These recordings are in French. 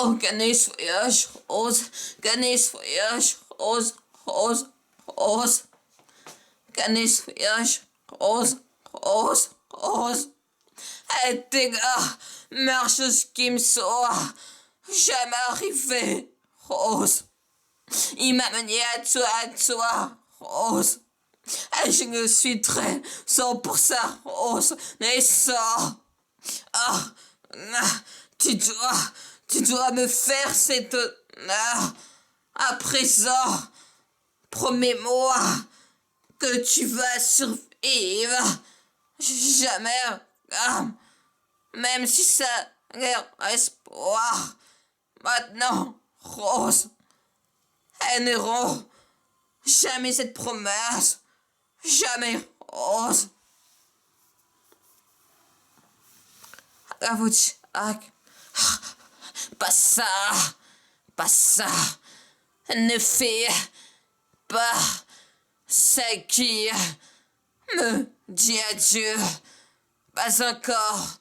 Oh, Ganesh voyage rose, Ganesh voyage rose, rose, rose. Ganesh voyage rose, rose, rose. Et tes gars, marche ce qui me soit jamais arrivé, rose. Il m'a mené à toi, rose. Et je me suis très 100% rose, mais ça. Ah, tu dois me faire cette honneur. À présent, promets-moi que tu vas survivre. Jamais, ah, même si ça l'air espoir. Maintenant, Rose, elles n'auront jamais cette promesse. Jamais, Rose. Avouchak. Pas ça, pas ça. Ne fais pas ce qui me dit adieu. Pas encore.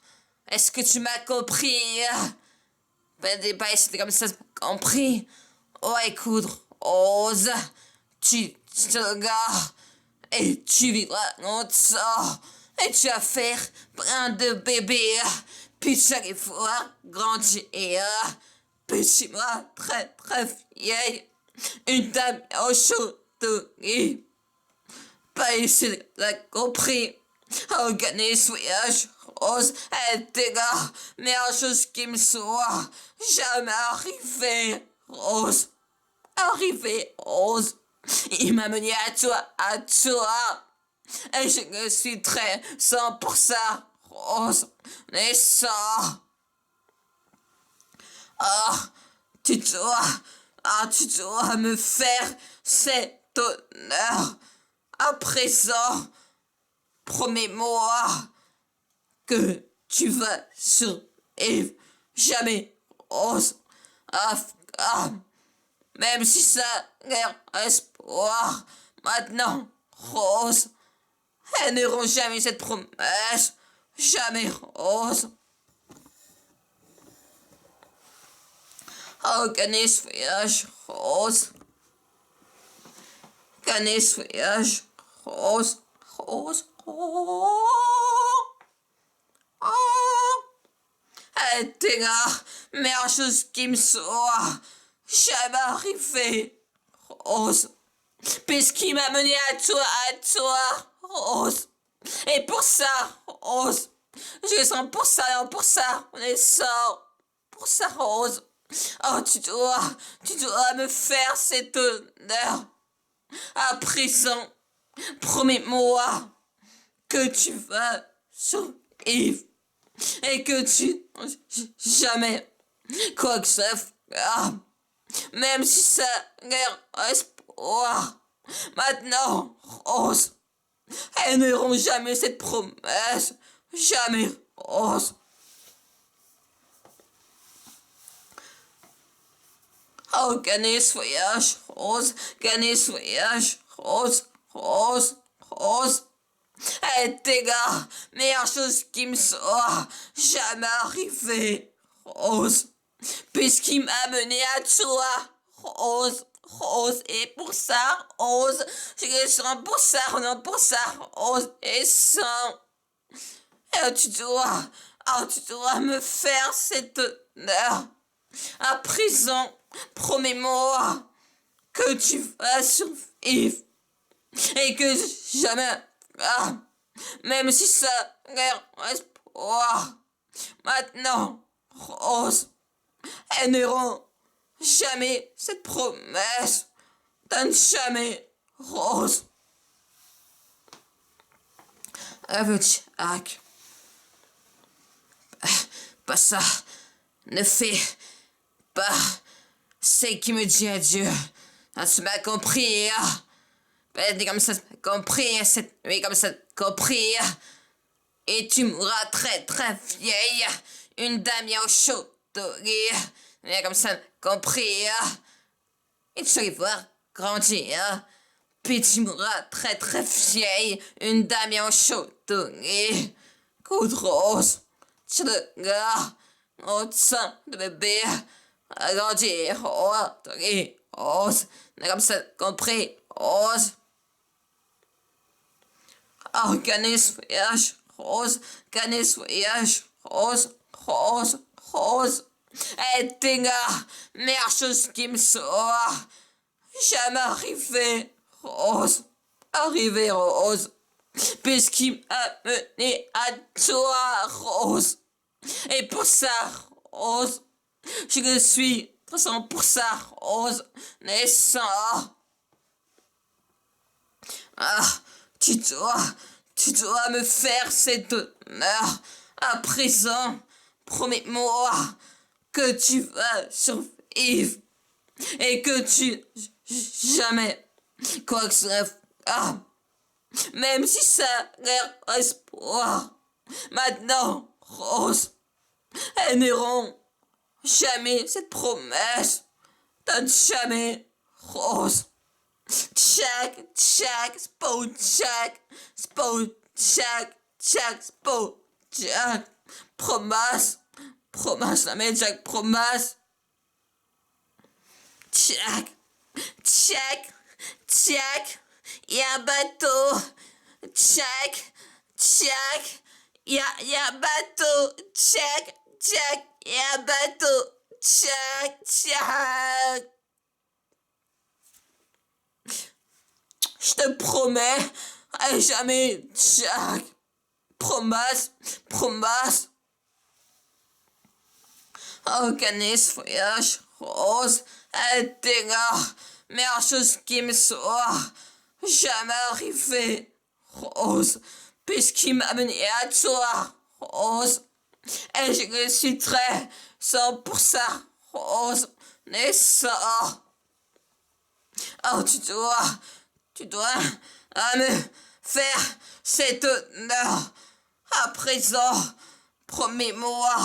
Est-ce que tu m'as compris? Ben, c'était comme ça, compris. Oh, écoute, Rose, tu te regardes et tu vivras longtemps. Et tu vas faire plein de bébés. Puis tu arriveras grandir. Puis tu seras très très vieille. Une dame au chaudron. Pas ici, t'as compris. Organise voyage rose et tes gars. Meilleure chose qui me soit jamais arrivé, Rose. Arrivé, Rose. Il m'a mené à toi. Et je me suis très 100% Rose. Mais ça. Ah, tu dois me faire cet honneur. À présent, promets-moi que tu vas survivre. Jamais, Rose. Même si ça l'air espoir. Maintenant, Rose. Elles n'auront jamais cette promesse. Jamais, Rose. Oh, Ganesh voyage rose. Ganesh voyage rose, rose, rose. Oh. Et t'es là, meilleure chose qui me soit jamais arrivé, Rose. Puisqu'il m'a mené à toi, Rose. Et pour ça, Rose, je sens pour ça, on est sort. Pour ça, Rose. Oh, tu dois me faire cet honneur. À présent, promets-moi que tu vas survivre et que tu jamais quoi que ça même si ça l'air espoir. Maintenant, Rose, elles n'auront jamais cette promesse. Jamais, Rose. Oh, Ganesh voyage rose, Ganesh voyage rose, rose, rose. Et tes gars, meilleure chose qui me soit jamais arrivé, Rose. Puisqu'il m'a mené à toi, Rose, Rose. Et pour ça, Rose, je sens pour ça, non pour ça, Rose. Et sans. Et tu dois me faire cet honneur. À présent, promets-moi que tu vas survivre et que jamais, même si ça l'air espoir, maintenant, Rose, elles n'auront jamais cette promesse d'un jamais, Rose. Avouchak. Pas ça. Ne fais pas ce qui me dit adieu. Ah, tu m'as compris, hein? Ben, comme ça, compris, cette nuit, comme ça, compris. Et tu mourras très, très vieille. Une dame au chaud, comme ça, compris. Et tu vas voir grandir. Puis tu mourras très, très vieille. Une dame au chaud, coup de rose. Tu le gars. Au sein de bébé, agrandir, Rose, ok, Rose, on a comme ça compris, Rose. Organise voyage, Rose, organise voyage, Rose, Rose, Rose. Et Dinga, meilleure chose qui me soit jamais arrivé, Rose, arrivé, Rose, puisqu'il m'a mené à toi, Rose. Et pour ça, Rose, je suis 300 pour ça, Rose, naissant. Ah, tu dois me faire cet honneur. À présent, promets-moi que tu vas survivre et que tu jamais quoi que ce soit, même si ça l'air espoir. Maintenant, Rose, elles n'auront jamais cette promesse. Donne jamais, Rose. Check, spot, check. Promesse, la main, Jack, promesse. Check, check. Il y a un bateau. Check. Il y a un bateau. Check. Il y a un bateau. Check. Je te promets, à jamais, Jack. Promesse. Organise voyage, Rose, et Dinger, meilleure chose qui me soit jamais arrivé, Rose, puisqu'il m'a mené à toi, Rose, et je le suis très 100%, Rose, naissant. Oh, tu dois me faire cet honneur. À présent, promets-moi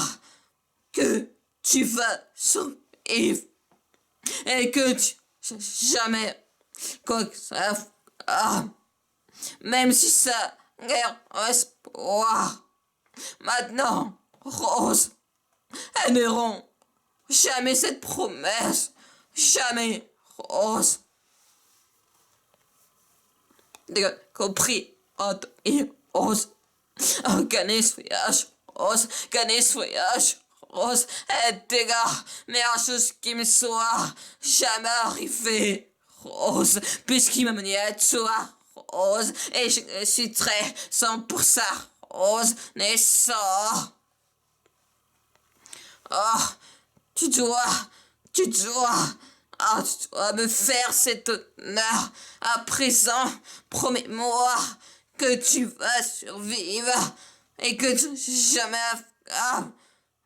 que tu vas survivre et que tu jamais quoi que ça même si ça guerre espoir. Maintenant, Rose, elles n'auront jamais cette promesse. Jamais, Rose. Compris, et Rose. Organise voyage, Rose. Organise voyage, Rose. Et dégâts, meilleure chose qui me soit jamais arrivé, Rose. Puisqu'il m'a mené à toi, Rose. Et je suis très 100%, Rose. Naissant. Oh, tu dois tu dois me faire cet honneur. À présent, promets-moi que tu vas survivre et que jamais,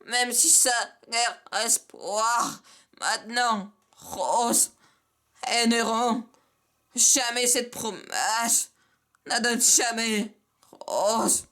même si ça guerre espoir, maintenant, Rose, elles n'auront jamais cette promesse. Ne donne jamais, Rose.